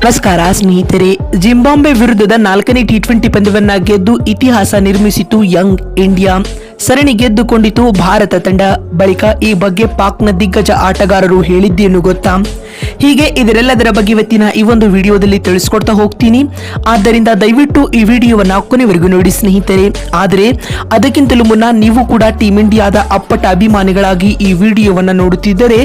ನಮಸ್ಕಾರ ಸ್ನೇಹಿತರೆ. ಜಿಂಬಾಬ್ವೆ ವಿರುದ್ಧದ 4ನೇ ಟಿ20 ಪಂದ್ಯವನ್ನ ಗೆದ್ದು ಇತಿಹಾಸ ನಿರ್ಮಿಸಿತು ಯಂಗ್ ಇಂಡಿಯಾ. ಸರಣಿ ಗೆದ್ದುಕೊಂಡಿತು ಭಾರತ ತಂಡ. ಬಳಿಕ ಈ ಬಗ್ಗೆ ಪಾಕ್ನ ದಿಗ್ಗಜ ಆಟಗಾರರು ಹೇಳಿದ್ದೇನು ಗೊತ್ತಾ? ಹೀಗೆ ಇದರೆಲ್ಲದರ ಬಗ್ಗೆ ಇವತ್ತಿನ ಈ ಒಂದು ವಿಡಿಯೋದಲ್ಲಿ ತಿಳಿಸ್ಕೊಡ್ತಾ ಹೋಗ್ತೀನಿ. ಆದ್ದರಿಂದ ದಯವಿಟ್ಟು ಈ ವಿಡಿಯೋವನ್ನ ಕೊನೆವರೆಗೂ ನೋಡಿ ಸ್ನೇಹಿತರೆ. ಆದರೆ ಅದಕ್ಕಿಂತಲೂ ಮುನ್ನ ನೀವು ಕೂಡ ಟೀಮ್ ಇಂಡಿಯಾದ ಅಪ್ಪಟ ಅಭಿಮಾನಿಗಳಾಗಿ ಈ ವಿಡಿಯೋವನ್ನ ನೋಡುತ್ತಿದ್ದರೆ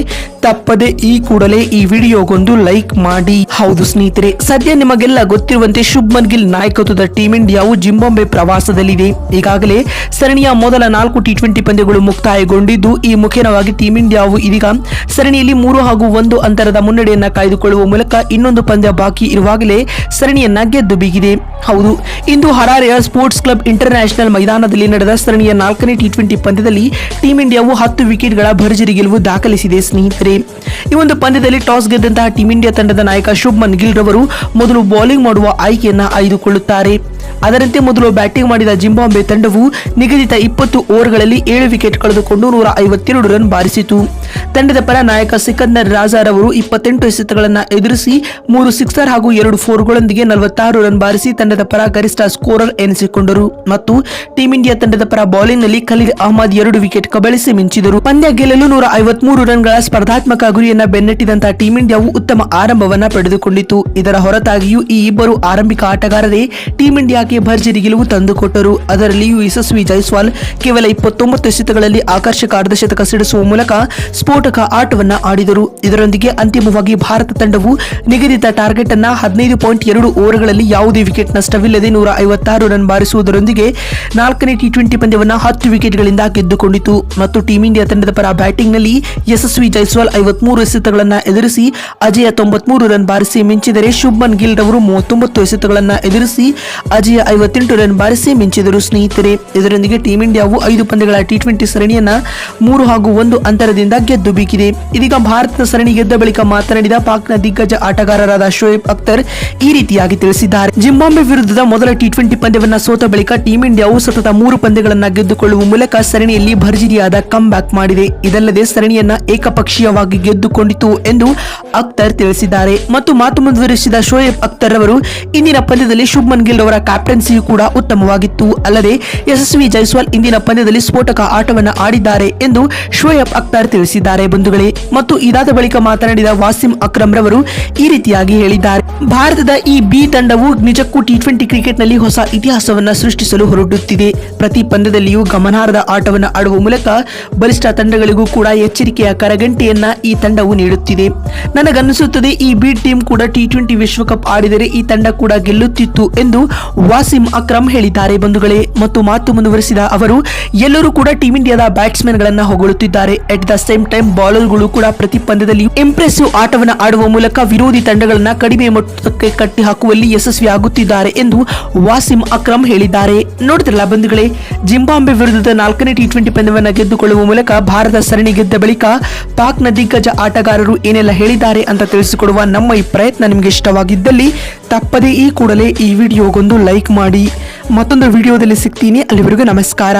ತಪ್ಪದೆ ಈ ಕೂಡಲೇ ಈ ವಿಡಿಯೋಗೊಂದು ಲೈಕ್ ಮಾಡಿ. ಹೌದು ಸ್ನೇಹಿತರೆ, ಸದ್ಯ ನಿಮಗೆಲ್ಲ ಗೊತ್ತಿರುವಂತೆ ಶುಭ್ಮನ್ ಗಿಲ್ ನಾಯಕತ್ವದ ಟೀಮ್ ಇಂಡಿಯಾವು ಜಿಂಬಾಬ್ವೆ ಪ್ರವಾಸದಲ್ಲಿದೆ. ಈಗಾಗಲೇ ಸರಣಿಯ ಮೊದಲ 4 ಟಿ20 ಪಂದ್ಯಗಳು ಮುಕ್ತಾಯಗೊಂಡಿದ್ದು, ಈ ಮುಖೇನವಾಗಿ ಟೀಮ್ ಇಂಡಿಯಾವು ಇದೀಗ ಸರಣಿಯಲ್ಲಿ 3-1 ಅಂತರದ ಮುನ್ನಡೆಯನ್ನ ಕಾಯ್ದುಕೊಳ್ಳುವ ಮೂಲಕ ಇನ್ನೊಂದು ಪಂದ್ಯ ಬಾಕಿ ಇರುವಾಗಲೇ ಸರಣಿಯನ್ನ ಗೆದ್ದು ಬೀಗಿದೆ. ಹೌದು, ಇಂದು ಹರಾರೆಯ ಸ್ಪೋರ್ಟ್ಸ್ ಕ್ಲಬ್ ಇಂಟರ್ನ್ಯಾಷನಲ್ ಮೈದಾನದಲ್ಲಿ ನಡೆದ ಸರಣಿಯ 4ನೇ ಟಿ20 ಪಂದ್ಯದಲ್ಲಿ ಟೀಮ್ ಇಂಡಿಯಾವು 10 ವಿಕೆಟ್ಗಳ ಭರ್ಜರಿ ಗೆಲುವು ದಾಖಲಿಸಿದೆ ಸ್ನೇಹಿತರೆ. ಈ ಒಂದು ಪಂದ್ಯದಲ್ಲಿ ಟಾಸ್ ಗೆದ್ದಂತಹ ಟೀಮ್ ಇಂಡಿಯಾ ತಂಡದ ನಾಯಕ ಶುಭ್ಮನ್ ಗಿಲ್ ರವರು ಮೊದಲು ಬೌಲಿಂಗ್ ಮಾಡುವ ಆಯ್ಕೆಯನ್ನ ಆಯ್ದುಕೊಳ್ಳುತ್ತಾರೆ. ಅದರಂತೆ ಮೊದಲು ಬ್ಯಾಟಿಂಗ್ ಮಾಡಿದ ಜಿಂಬಾಬ್ವೆ ತಂಡವು ನಿಗದಿತ 20 ಓವರ್ಗಳಲ್ಲಿ 7 ವಿಕೆಟ್ ಕಳೆದುಕೊಂಡು 152 ರನ್ ಬಾರಿಸಿತು. ತಂಡದ ಪರ ನಾಯಕ ಸಿಕಂದರ್ ರಾಜಾ ರವರು 28 ಎಸೆತಗಳನ್ನು ಎದುರಿಸಿ 3 ಸಿಕ್ಸರ್ ಹಾಗೂ 2 ಫೋರ್ಗಳೊಂದಿಗೆ 46 ರನ್ ಬಾರಿಸಿ ತಂಡದ ಪರ ಗರಿಷ್ಠ ಸ್ಕೋರರ್ ಎನಿಸಿಕೊಂಡರು. ಮತ್ತು ಟೀಮ್ ಇಂಡಿಯಾ ತಂಡದ ಪರ ಬೌಲಿಂಗ್ ನಲ್ಲಿ ಖಲೀಲ್ ಅಹ್ಮದ್ 2 ವಿಕೆಟ್ ಕಬಳಿಸಿ ಮಿಂಚಿದರು. ಪಂದ್ಯ ಗೆಲ್ಲಲು 153 ರನ್ಗಳ ಸ್ಪರ್ಧಾತ್ಮಕ ಗುರಿಯನ್ನ ಬೆನ್ನಟ್ಟಿದಂತಹ ಟೀಮ್ ಇಂಡಿಯಾವು ಉತ್ತಮ ಆರಂಭವನ್ನ ಪಡೆದುಕೊಂಡಿತು. ಇದರ ಹೊರತಾಗಿಯೂ ಈ ಇಬ್ಬರು ಆರಂಭಿಕ ಆಟಗಾರರೇ ಟೀಮ್ ಇಂಡಿಯಾಕ್ಕೆ ಭರ್ಜರಿ ಗೆಲುವು ತಂದುಕೊಟ್ಟರು. ಅದರಲ್ಲಿಯೂ ಯಶಸ್ವಿ ಜೈಸ್ವಾಲ್ ಕೇವಲ 29 ಎಸೆತಗಳಲ್ಲಿ ಆಕರ್ಷಕ ಅರ್ಧಶತಕ ಸಿಡಿಸುವ ಮೂಲಕ ಸ್ಫೋಟಕ ಆಟವನ್ನ ಆಡಿದರು. ಇದರೊಂದಿಗೆ ಅಂತಿಮವಾಗಿ ಭಾರತ ತಂಡವು ನಿಗದಿತ ಟಾರ್ಗೆಟ್ ಅನ್ನ 15.2 ಓವರ್ಗಳಲ್ಲಿ ಯಾವುದೇ ವಿಕೆಟ್ ನಷ್ಟವಿಲ್ಲದೆ 156 ರನ್ ಬಾರಿಸುವುದರೊಂದಿಗೆ 4ನೇ ಟಿ20 ಪಂದ್ಯವನ್ನ 10 ವಿಕೆಟ್ಗಳಿಂದ ಗೆದ್ದುಕೊಂಡಿತು. ಮತ್ತು ಟೀಮ್ ಇಂಡಿಯಾ ತಂಡದ ಪರ ಬ್ಯಾಟಿಂಗ್ ನಲ್ಲಿ ಯಶಸ್ವಿ ಜೈಸ್ವಾಲ್ 53 ಎಸೆತಗಳನ್ನು ಎದುರಿಸಿ ಅಜೇಯ 93 ರನ್ ಬಾರಿಸಿ ಮಿಂಚಿದರೆ ಶುಭ್ಮನ್ ಗಿಲ್ ರವರು 39 ಎಸೆತಗಳನ್ನು ಎದುರಿಸಿ ಅಜೇಯ 58 ರನ್ ಬಾರಿಸಿ ಮಿಂಚಿದರು ಸ್ನೇಹಿತರೆ. ಇದರೊಂದಿಗೆ ಟೀಮ್ ಇಂಡಿಯಾವು 5 ಪಂದ್ಯಗಳ ಟಿ20 ಸರಣಿಯನ್ನ 3-1 ಅಂತರದಿಂದ ಗೆದ್ದು ಬೀಗಿದೆ. ಇದೀಗ ಭಾರತದ ಸರಣಿ ಗೆದ್ದ ಬಳಿಕ ಮಾತನಾಡಿದ ಪಾಕ್ನ ದಿಗ್ಗಜ ಆಟಗಾರರಾದ ಶೋಯಬ್ ಅಖ್ತರ್ ಈ ರೀತಿಯಾಗಿ ತಿಳಿಸಿದ್ದಾರೆ. ಜಿಂಬಾಬ್ವೆ ವಿರುದ್ಧದ ಮೊದಲ ಟಿ20 ಪಂದ್ಯವನ್ನ ಸೋತ ಬಳಿಕ ಟೀಮ್ ಇಂಡಿಯಾವು ಸತತ 3 ಪಂದ್ಯಗಳನ್ನ ಗೆದ್ದುಕೊಳ್ಳುವ ಮೂಲಕ ಸರಣಿಯಲ್ಲಿ ಭರ್ಜರಿಯಾದ ಕಮ್ ಬ್ಯಾಕ್ ಮಾಡಿದೆ. ಇದಲ್ಲದೆ ಸರಣಿಯನ್ನ ಏಕಪಕ್ಷೀಯವಾಗಿ ಗೆದ್ದುಕೊಂಡಿತು ಎಂದು ಅಖ್ತರ್ ತಿಳಿಸಿದ್ದಾರೆ. ಮತ್ತು ಮಾತು ಮುಂದುವರಿಸಿದ ಶೋಯಬ್ ಅಖ್ತರ್ ಅವರು ಇಂದಿನ ಪಂದ್ಯದಲ್ಲಿ ಶುಭ್ಮನ್ ಗಿಲ್ ಅವರ ಕ್ಯಾಪ್ಟನ್ಸಿಯು ಕೂಡ ಉತ್ತಮವಾಗಿತ್ತು. ಅಲ್ಲದೆ ಯಶಸ್ವಿ ಜೈಸ್ವಾಲ್ ಇಂದಿನ ಪಂದ್ಯದಲ್ಲಿ ಸ್ಫೋಟಕ ಆಟವನ್ನ ಆಡಿದ್ದಾರೆ ಎಂದು ಶೋಯಬ್ ಅಖ್ತರ್ ತಿಳಿಸಿದ್ದಾರೆ ಬಂಧುಗಳೇ. ಮತ್ತು ಇದಾದ ಬಳಿಕ ಮಾತನಾಡಿದ ವಾಸಿಂ ಅಕ್ರಮ್ ರವರು ಈ ರೀತಿಯಾಗಿ ಹೇಳಿದ್ದಾರೆ. ಭಾರತದ ಈ ಬಿ ತಂಡವು ನಿಜಕ್ಕೂ ಟಿ20 ಕ್ರಿಕೆಟ್ ನಲ್ಲಿ ಹೊಸ ಇತಿಹಾಸವನ್ನ ಸೃಷ್ಟಿಸಲು ಹೊರಡುತ್ತಿದೆ. ಪ್ರತಿ ಪಂದ್ಯದಲ್ಲಿಯೂ ಗಮನಾರ್ಹ ಆಟವನ್ನು ಆಡುವ ಮೂಲಕ ಬಲಿಷ್ಠ ತಂಡಗಳಿಗೂ ಕೂಡ ಎಚ್ಚರಿಕೆಯ ಕರಗಂಟೆಯನ್ನ ಈ ತಂಡವು ನೀಡುತ್ತಿದೆ. ನನಗನ್ನಿಸುತ್ತದೆ ಈ ಬಿ ಟೀಮ್ ಕೂಡ ಟಿ20 ವಿಶ್ವಕಪ್ ಆಡಿದರೆ ಈ ತಂಡ ಕೂಡ ಗೆಲ್ಲುತ್ತಿತ್ತು ಎಂದು ವಾಸಿಂ ಅಕ್ರಮ್ ಹೇಳಿದ್ದಾರೆ ಬಂಧುಗಳೇ. ಮತ್ತು ಮಾತು ಮುಂದುವರಿಸಿದ ಅವರು ಎಲ್ಲರೂ ಕೂಡ ಟೀಮ್ ಇಂಡಿಯಾದ ಬ್ಯಾಟ್ಸ್ಮನ್ ಗಳನ್ನ ಹೊಗಳುತ್ತಿದ್ದಾರೆ. ಎಟ್ ದ ಸೇಮ್ ಟೈಮ್ ಬೌಲರ್ಗಳು ಕೂಡ ಪ್ರತಿ ಪಂದ್ಯದಲ್ಲಿ ಇಂಪ್ರೆಸಿವ್ ಆಟವನ್ನು ಆಡುವ ಮೂಲಕ ವಿರೋಧಿ ತಂಡಗಳನ್ನ ಕಡಿಮೆ ಮೊತ್ತಕ್ಕೆ ಕಟ್ಟಿ ಹಾಕುವಲ್ಲಿ ಯಶಸ್ವಿ ಆಗುತ್ತಿದ್ದಾರೆ ಎಂದು ವಾಸಿಂ ಅಕ್ರಮ್ ಹೇಳಿದ್ದಾರೆ. ನೋಡ್ತಿರಲ್ಲ ಬಂಧುಗಳೇ, ಜಿಂಬಾಬ್ವೆ ವಿರುದ್ಧದ 4ನೇ ಟಿ20 ಪಂದ್ಯವನ್ನ ಗೆದ್ದುಕೊಳ್ಳುವ ಮೂಲಕ ಭಾರತ ಸರಣಿ ಗೆದ್ದ ಬಳಿಕ ಪಾಕ್ನ ದಿಗ್ಗಜ ಆಟಗಾರರು ಏನೆಲ್ಲ ಹೇಳಿದ್ದಾರೆ ಅಂತ ತಿಳಿಸಿಕೊಡುವ ನಮ್ಮ ಈ ಪ್ರಯತ್ನ ನಿಮಗೆ ಇಷ್ಟವಾಗಿದ್ದಲ್ಲಿ ತಪ್ಪದೇ ಈ ಕೂಡಲೇ ಈ ವಿಡಿಯೋಗೊಂದು ಲೈಕ್ ಮಾಡಿ. ಮತ್ತೊಂದು ವಿಡಿಯೋದಲ್ಲಿ ಸಿಗ್ತೀನಿ. ಅಲ್ಲಿವರೆಗೂ ನಮಸ್ಕಾರ.